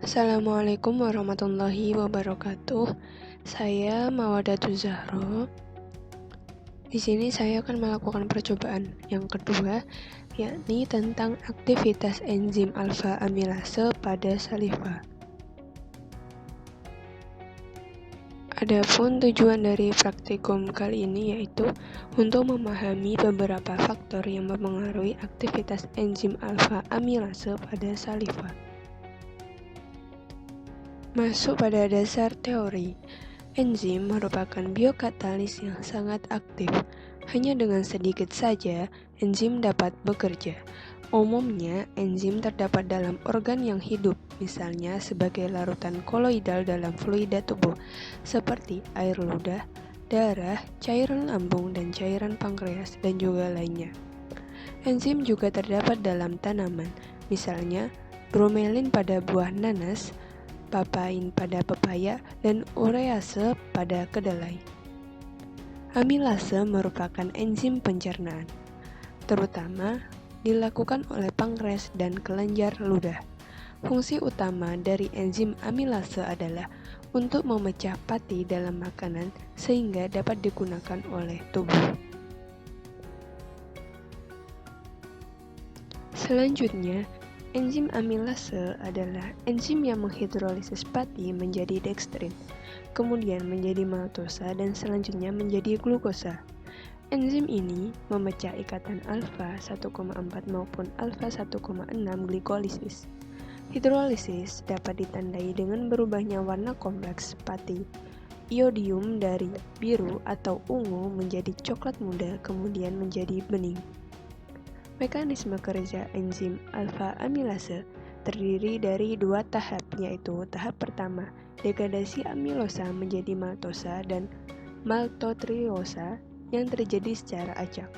Assalamualaikum warahmatullahi wabarakatuh. Saya Mawadatu Zahro. Di sini saya akan melakukan percobaan yang kedua, yakni tentang aktivitas enzim alfa amilase pada saliva. Adapun tujuan dari praktikum kali ini yaitu untuk memahami beberapa faktor yang mempengaruhi aktivitas enzim alfa amilase pada saliva. Masuk pada dasar teori. Enzim merupakan biokatalis yang sangat aktif. Hanya dengan sedikit saja, enzim dapat bekerja. Umumnya, enzim terdapat dalam organ yang hidup, misalnya sebagai larutan koloidal dalam fluida tubuh, seperti air ludah, darah, cairan lambung, dan cairan pankreas, dan juga lainnya. Enzim juga terdapat dalam tanaman, misalnya bromelin pada buah nanas, papain pada pepaya, dan urease pada kedelai. Amilase merupakan enzim pencernaan, terutama dilakukan oleh pankreas dan kelenjar ludah. Fungsi utama dari enzim amilase adalah untuk memecah pati dalam makanan sehingga dapat digunakan oleh tubuh. Selanjutnya, enzim amilase adalah enzim yang menghidrolisis pati menjadi dekstrin, kemudian menjadi maltosa dan selanjutnya menjadi glukosa. Enzim ini memecah ikatan alfa 1,4 maupun alfa 1,6 glikolisis. Hidrolisis dapat ditandai dengan berubahnya warna kompleks pati. Iodium dari biru atau ungu menjadi coklat muda kemudian menjadi bening. Mekanisme kerja enzim alfa amilase terdiri dari dua tahap, yaitu tahap pertama, degradasi amilosa menjadi maltosa dan maltotriosa yang terjadi secara acak.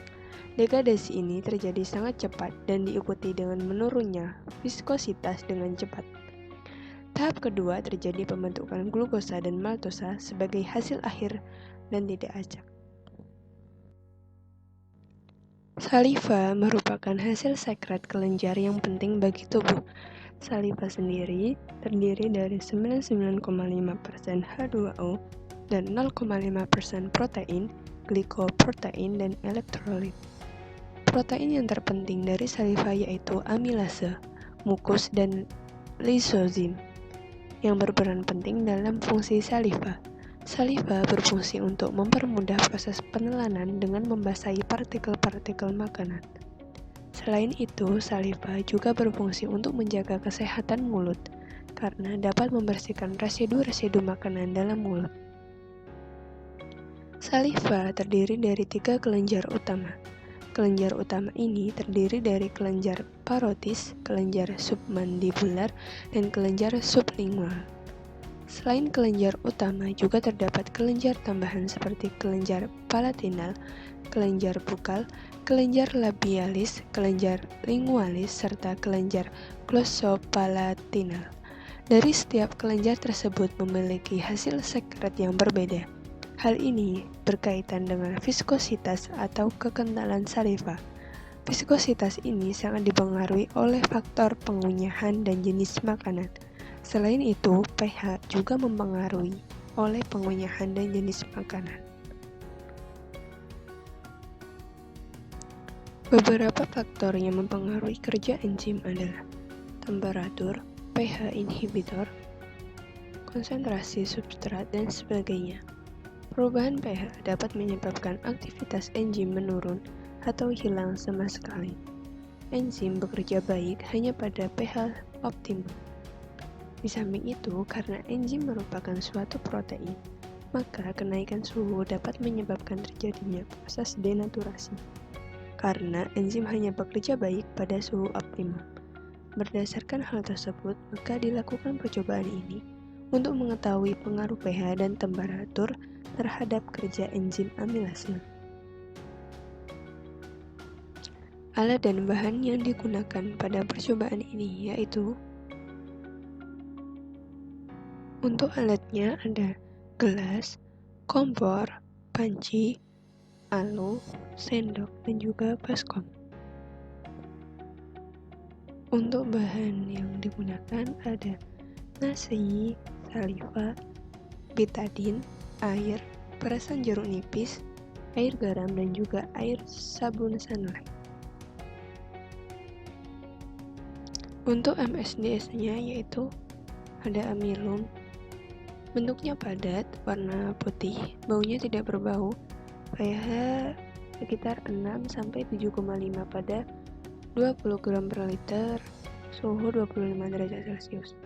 Degradasi ini terjadi sangat cepat dan diikuti dengan menurunnya viskositas dengan cepat. Tahap kedua terjadi pembentukan glukosa dan maltosa sebagai hasil akhir dan tidak acak. Saliva merupakan hasil sekret kelenjar yang penting bagi tubuh. Saliva sendiri terdiri dari 99,5% H2O dan 0,5% protein, glikoprotein, dan elektrolit. Protein yang terpenting dari saliva yaitu amilase, mukus, dan lisozim yang berperan penting dalam fungsi saliva. Saliva berfungsi untuk mempermudah proses penelanan dengan membasahi partikel-partikel makanan. Selain itu, saliva juga berfungsi untuk menjaga kesehatan mulut, karena dapat membersihkan residu-residu makanan dalam mulut. Saliva terdiri dari 3 kelenjar utama. Kelenjar utama ini terdiri dari kelenjar parotis, kelenjar submandibular, dan kelenjar sublingual. Selain kelenjar utama, juga terdapat kelenjar tambahan seperti kelenjar palatinal, kelenjar bukal, kelenjar labialis, kelenjar lingualis, serta kelenjar glossopalatinal. Dari setiap kelenjar tersebut memiliki hasil sekret yang berbeda. Hal ini berkaitan dengan viskositas atau kekentalan saliva. Viskositas ini sangat dipengaruhi oleh faktor pengunyahan dan jenis makanan. Selain itu, pH juga mempengaruhi oleh pengunyahan dan jenis makanan. Beberapa faktor yang mempengaruhi kerja enzim adalah temperatur, pH inhibitor, konsentrasi substrat, dan sebagainya. Perubahan pH dapat menyebabkan aktivitas enzim menurun atau hilang sama sekali. Enzim bekerja baik hanya pada pH optimum. Di samping itu, karena enzim merupakan suatu protein, maka kenaikan suhu dapat menyebabkan terjadinya proses denaturasi. Karena enzim hanya bekerja baik pada suhu optimum. Berdasarkan hal tersebut, maka dilakukan percobaan ini untuk mengetahui pengaruh pH dan temperatur terhadap kerja enzim amilase. Alat dan bahan yang digunakan pada percobaan ini yaitu: untuk alatnya ada gelas, kompor, panci, alu, sendok, dan juga baskom. Untuk bahan yang digunakan ada nasi, saliva, betadin, air, perasan jeruk nipis, air garam, dan juga air sabun sunlight. Untuk MSDS-nya yaitu ada amilum, bentuknya padat, warna putih, baunya tidak berbau, pH sekitar 6-7,5 pada 20 gram per liter, suhu 25 derajat Celcius.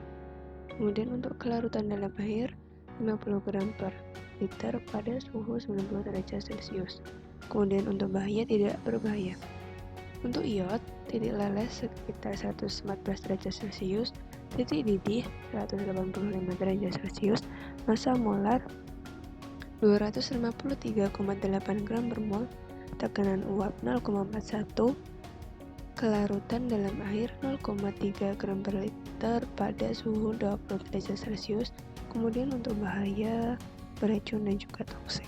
Kemudian untuk kelarutan dalam air 50 gram per liter pada suhu 90 derajat Celcius. Kemudian untuk bahaya tidak berbahaya. Untuk iod, titik leles sekitar 114 derajat Celcius, titik didih 185 derajat Celcius, massa molar 253,8 gram per mol, tekanan uap 0,41, kelarutan dalam air 0,3 gram per liter pada suhu 20 derajat Celcius. Kemudian untuk bahaya, beracun, dan juga toksik.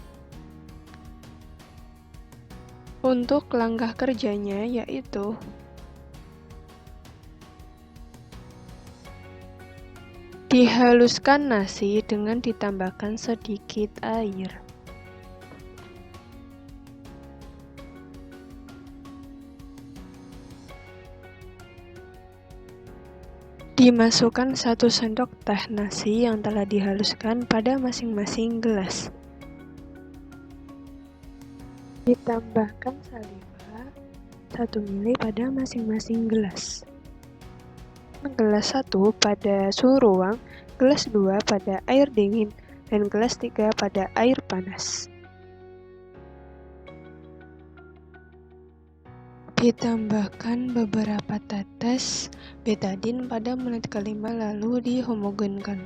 Untuk langkah kerjanya yaitu dihaluskan nasi dengan ditambahkan sedikit air. Dimasukkan 1 sendok teh nasi yang telah dihaluskan pada masing-masing gelas. Ditambahkan saliva 1 ml pada masing-masing gelas. Gelas 1 pada suhu ruang, gelas 2 pada air dingin, dan gelas 3 pada air panas. Ditambahkan beberapa tetes betadin pada menit kelima lalu dihomogenkan.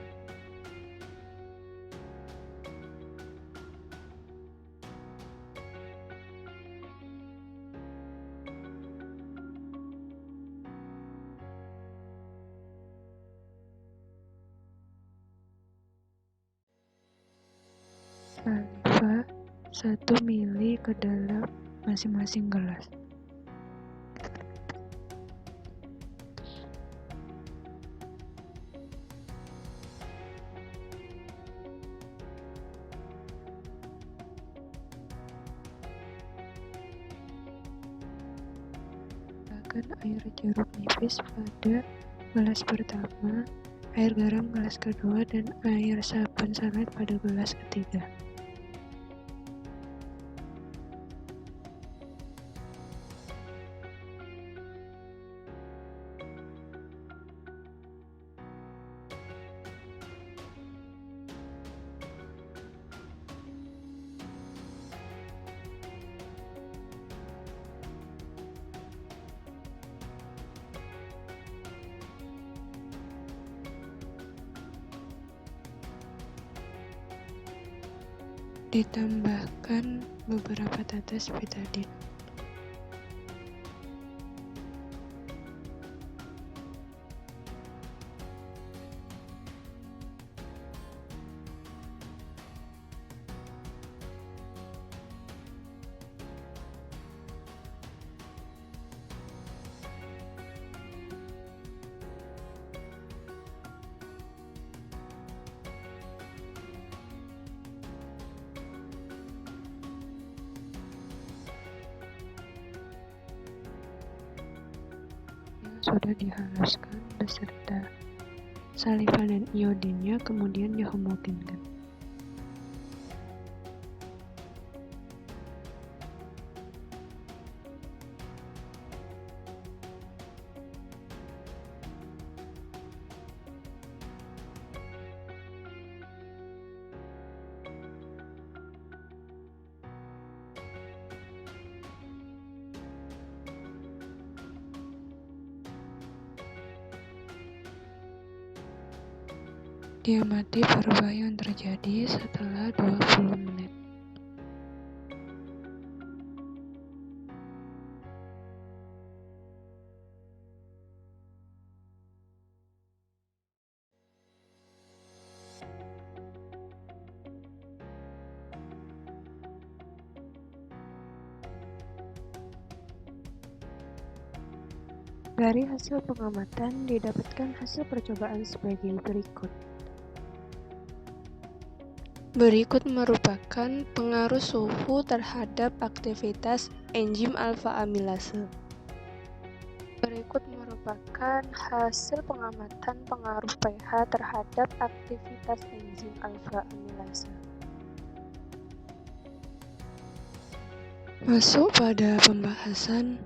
Saliva 1 ml ke dalam masing-masing gelas. Air jeruk nipis pada gelas pertama, air garam gelas kedua, dan air sabun sunlight pada gelas ketiga. Ditambahkan beberapa tetes betadin. Sudah dihaluskan beserta saliva dan iodinnya, kemudian dihomogenkan. Diamati perubahan yang terjadi setelah 20 menit. Dari hasil pengamatan didapatkan hasil percobaan sebagai berikut. Berikut merupakan pengaruh suhu terhadap aktivitas enzim alfa amilase. Berikut merupakan hasil pengamatan pengaruh pH terhadap aktivitas enzim alfa amilase. Masuk pada pembahasan.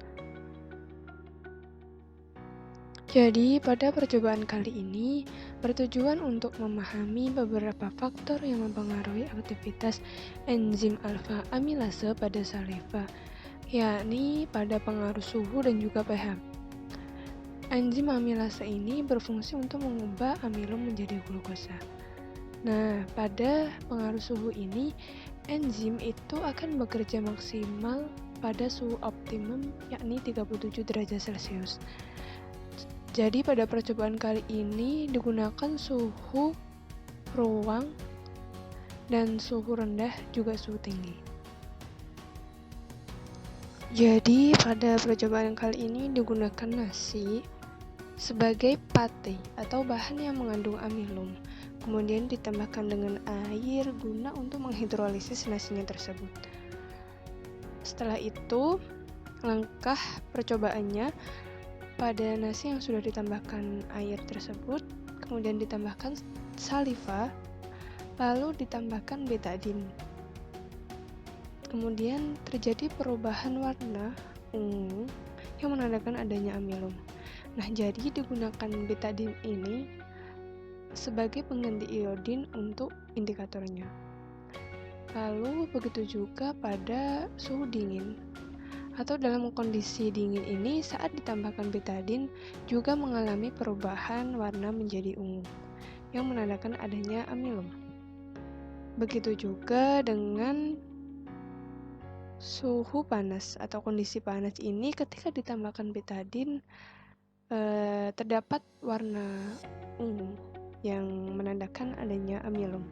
Jadi, pada percobaan kali ini bertujuan untuk memahami beberapa faktor yang mempengaruhi aktivitas enzim alfa amilase pada saliva, yakni pada pengaruh suhu dan juga pH. Enzim amilase ini berfungsi untuk mengubah amilum menjadi glukosa. Nah, pada pengaruh suhu ini, enzim itu akan bekerja maksimal pada suhu optimum, yakni 37 derajat Celcius. Jadi pada percobaan kali ini digunakan suhu ruang dan suhu rendah juga suhu tinggi. Jadi pada percobaan kali ini digunakan nasi sebagai pate atau bahan yang mengandung amilum. Kemudian ditambahkan dengan air guna untuk menghidrolisis nasinya tersebut. Setelah itu, langkah percobaannya pada nasi yang sudah ditambahkan air tersebut, kemudian ditambahkan saliva, lalu ditambahkan betadine. Kemudian terjadi perubahan warna ungu yang menandakan adanya amilum. Nah, jadi digunakan betadine ini sebagai pengganti iodin untuk indikatornya. Lalu begitu juga pada suhu dingin. Atau dalam kondisi dingin ini saat ditambahkan betadine juga mengalami perubahan warna menjadi ungu yang menandakan adanya amilum. Begitu juga dengan suhu panas atau kondisi panas ini ketika ditambahkan betadine terdapat warna ungu yang menandakan adanya amilum.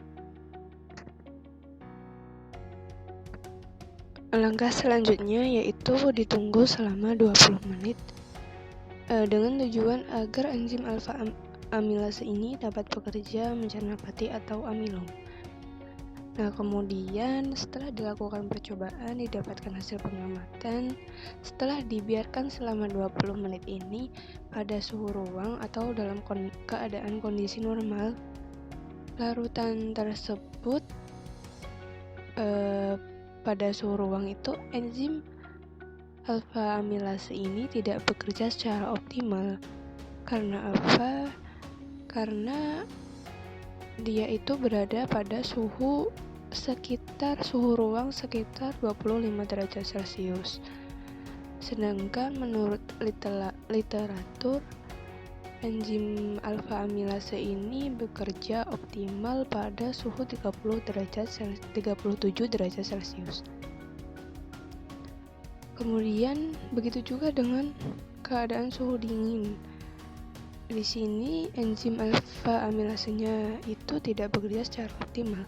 Langkah selanjutnya yaitu ditunggu selama 20 menit dengan tujuan agar enzim alfa amilase ini dapat bekerja mencerna pati atau amilum. Nah, kemudian setelah dilakukan percobaan didapatkan hasil pengamatan. Setelah dibiarkan selama 20 menit ini pada suhu ruang atau dalam keadaan kondisi normal, larutan tersebut pada suhu ruang itu enzim alfa amilase ini tidak bekerja secara optimal. Karena apa? Karena dia itu berada pada suhu ruang sekitar 25 derajat Celcius. Sedangkan menurut literatur enzim alfa amilase ini bekerja optimal pada suhu 37 derajat Celcius. Kemudian begitu juga dengan keadaan suhu dingin. Di sini enzim alfa amilasenya itu tidak bekerja secara optimal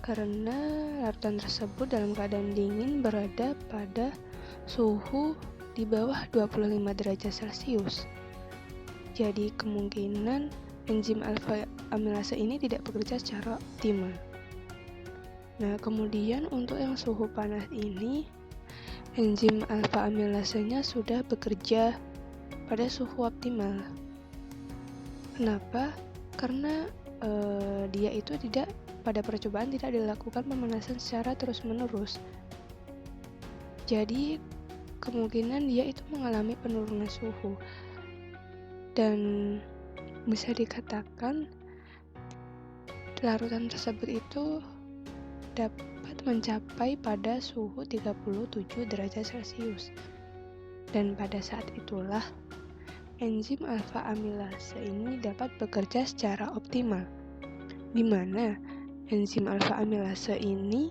karena larutan tersebut dalam keadaan dingin berada pada suhu di bawah 25 derajat Celcius. Jadi kemungkinan enzim alfa amilase ini tidak bekerja secara optimal. Nah, kemudian untuk yang suhu panas ini, enzim alfa amilasenya sudah bekerja pada suhu optimal. Kenapa? Karena dia itu pada percobaan tidak dilakukan pemanasan secara terus-menerus. Jadi kemungkinan dia itu mengalami penurunan suhu. Dan bisa dikatakan larutan tersebut itu dapat mencapai pada suhu 37 derajat Celcius. Dan pada saat itulah enzim alfa amilase ini dapat bekerja secara optimal, di mana enzim alfa amilase ini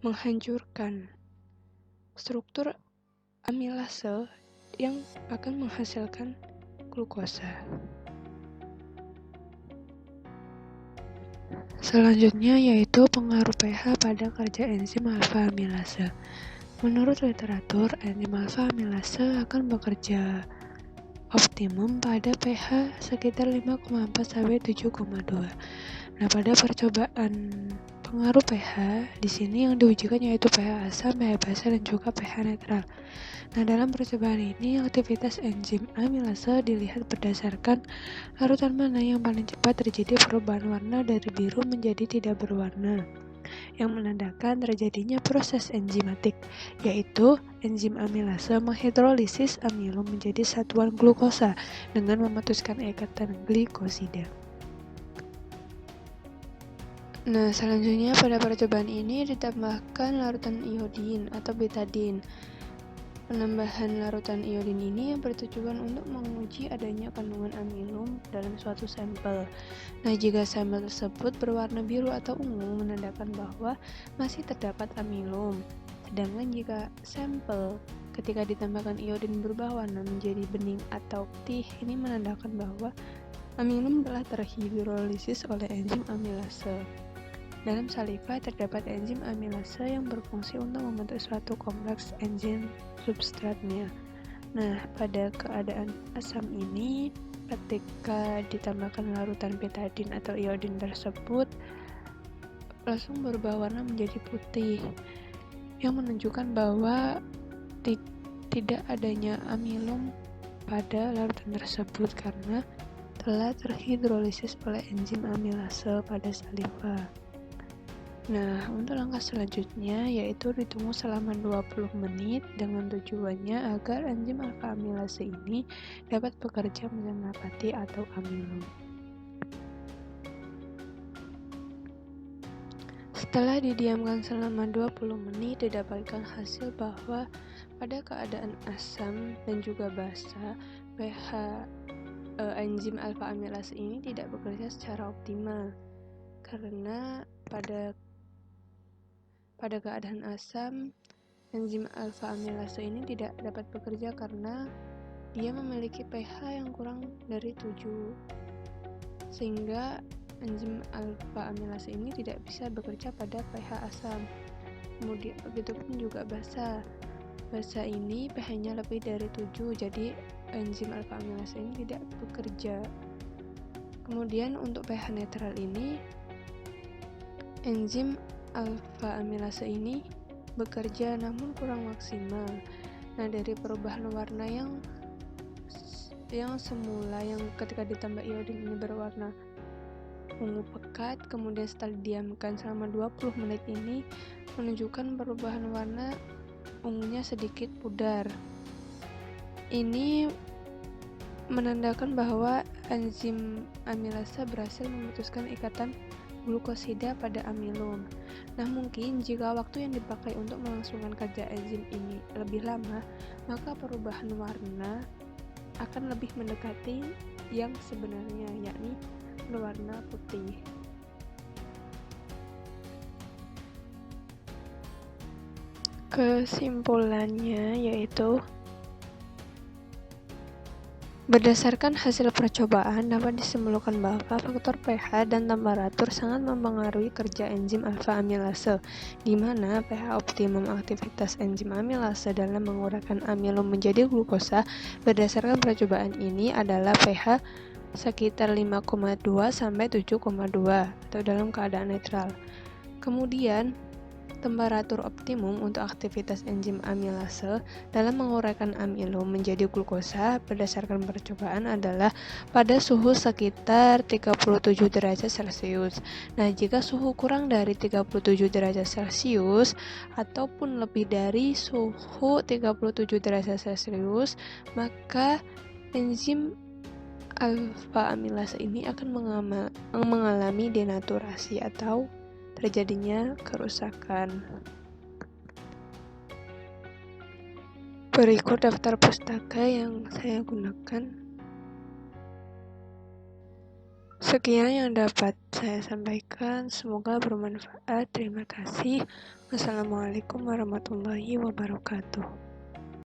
menghancurkan struktur amilase yang akan menghasilkan glukosa. Selanjutnya yaitu pengaruh pH pada kerja enzim alfa amilase. Menurut literatur, enzim alfa amilase akan bekerja optimum pada pH sekitar 5,4-7,2. Nah, pada percobaan pengaruh pH, di sini yang diujikan yaitu pH asam, pH basa, dan juga pH netral. Nah, dalam percobaan ini, aktivitas enzim amilase dilihat berdasarkan larutan mana yang paling cepat terjadi perubahan warna dari biru menjadi tidak berwarna, yang menandakan terjadinya proses enzimatik, yaitu enzim amilase menghidrolisis amilum menjadi satuan glukosa dengan memutuskan ikatan glikosida. Nah, selanjutnya pada percobaan ini ditambahkan larutan iodin atau betadin. Penambahan larutan iodin ini bertujuan untuk menguji adanya kandungan amilum dalam suatu sampel. Nah, jika sampel tersebut berwarna biru atau ungu, menandakan bahwa masih terdapat amilum. Sedangkan jika sampel ketika ditambahkan iodin berubah warna menjadi bening atau putih, ini menandakan bahwa amilum telah terhidrolisis oleh enzim amilase. Dalam saliva terdapat enzim amilase yang berfungsi untuk membentuk suatu kompleks enzim substratnya. Nah, pada keadaan asam ini, ketika ditambahkan larutan betadin atau iodin tersebut, langsung berubah warna menjadi putih, yang menunjukkan bahwa tidak adanya amilum pada larutan tersebut karena telah terhidrolisis oleh enzim amilase pada saliva. Nah, untuk langkah selanjutnya yaitu ditunggu selama 20 menit dengan tujuannya agar enzim alfa amilase ini dapat bekerja menempati atau amilum. Setelah didiamkan selama 20 menit, didapatkan hasil bahwa pada keadaan asam dan juga basa, pH enzim alfa amilase ini tidak bekerja secara optimal karena pada keadaan asam, enzim alfa amilase ini tidak dapat bekerja karena dia memiliki pH yang kurang dari 7, sehingga enzim alfa amilase ini tidak bisa bekerja pada pH asam. Kemudian begitupun juga basa. Basa ini pH-nya lebih dari 7, jadi enzim alfa amilase ini tidak bekerja. Kemudian untuk pH netral ini, enzim alfa amilase ini bekerja namun kurang maksimal. Nah, dari perubahan warna yang semula yang ketika ditambah iodin ini berwarna ungu pekat, kemudian setelah didiamkan selama 20 menit ini menunjukkan perubahan warna ungunya sedikit pudar. Ini menandakan bahwa enzim amilase berhasil memutuskan ikatan glukosida pada amilum. Nah, mungkin jika waktu yang dipakai untuk melangsungkan kerja enzim ini lebih lama, maka perubahan warna akan lebih mendekati yang sebenarnya, yakni berwarna putih. Kesimpulannya yaitu berdasarkan hasil percobaan, dapat disimpulkan bahwa faktor pH dan temperatur sangat mempengaruhi kerja enzim alfa amilase, di mana pH optimum aktivitas enzim amilase dalam menguraikan amilum menjadi glukosa berdasarkan percobaan ini adalah pH sekitar 5,2 sampai 7,2 atau dalam keadaan netral. Kemudian, temperatur optimum untuk aktivitas enzim amilase dalam menguraikan amilum menjadi glukosa berdasarkan percobaan adalah pada suhu sekitar 37 derajat Celcius. Nah, jika suhu kurang dari 37 derajat Celcius ataupun lebih dari suhu 37 derajat Celcius, maka enzim alfa amilase ini akan mengalami denaturasi atau terjadinya kerusakan. Berikut daftar pustaka yang saya gunakan. Sekian yang dapat saya sampaikan, semoga bermanfaat. Terima kasih. Wassalamualaikum warahmatullahi wabarakatuh.